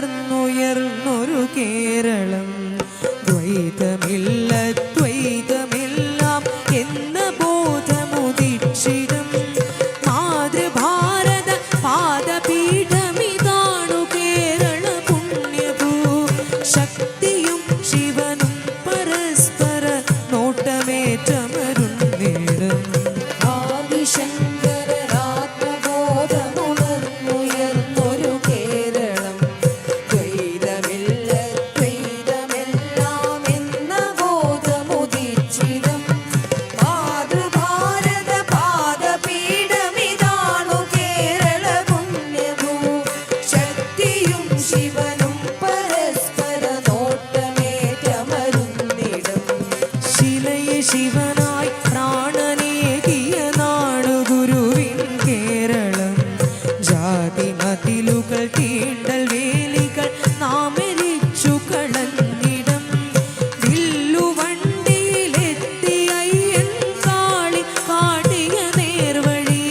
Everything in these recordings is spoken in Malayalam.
വളർന്നുയർന്നൊരു കേരളം. ദ്വൈതമില്ല ദ്വൈതമെല്ലാം എന്ന ബോധമുദിച്ചിടും മാതൃഭാരത പാദപീഠമിതാണു കേരള പുണ്യഭൂ. ശക്തിയും ശിവനും പരസ്പര നോട്ടമേറ്റമരുന്നിടും. ശിവനായി പ്രാണനേകിയ നാടു ഗുരുവിൻ കേരളം. ജാതി മതിലുകൾ തീണ്ടൽ വേലികൾ നാമെരിച്ചു കളഞ്ഞിടം. വില്ലുവണ്ടിയിലെത്തി അയ്യൻ കാളി കാട്ടിയ നേർവഴി.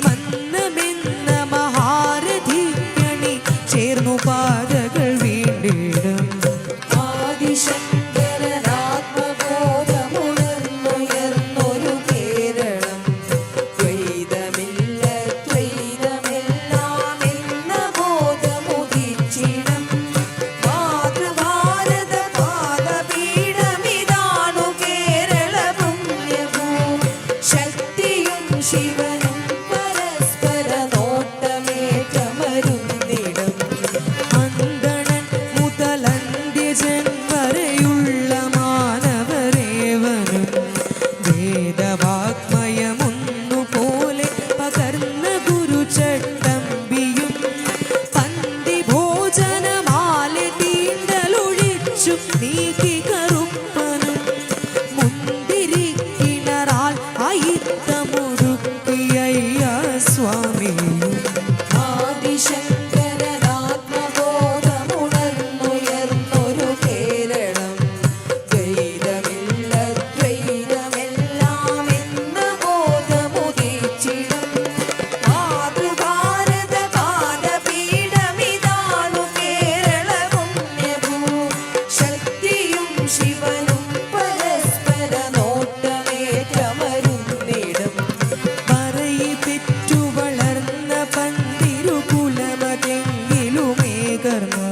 മന്നമെന്ന മഹാരഥിക്കണി ചേർന്നു പാതകൾ വീണ്ടിടും. ശിവനും പരസ്പര നോട്ടമേറ്റമരുന്നിടും. അന്തണൻ മുതലന്ത്യജൻ വരെയുള്ള മാനവരേവനും വേദവാഗ്മയമൊന്നുപോലെ പകർന്ന ഗുരുചട്ടമ്പിയും പന്തി ഭോജനമാല തീണ്ടലൊഴിച്ചു നീക്കി കറുപ്പനും മുന്തിരിക്കിണറാൽ അയിത്തമൊടുക്കിയ സ്വാമിയും. ആദിശങ്കരനാത്മബോധമുണർന്നുയർന്നൊരു കേരളം. ദ്വൈതമില്ല ദ്വൈതമെല്ലാം എന്ന ബോധമുദിച്ചിടും മാതൃഭാരത പാദപീഠമിതാണു കേരള പുണ്യഭൂ. ശക്തിയും ശിവനും പരസ്പര നോട്ടമേറ്റമരുന്നിടും. പറയി പെറ്റു വളർന്ന പന്തിരുകുലമതെങ്കിലുമേ കർമ്മ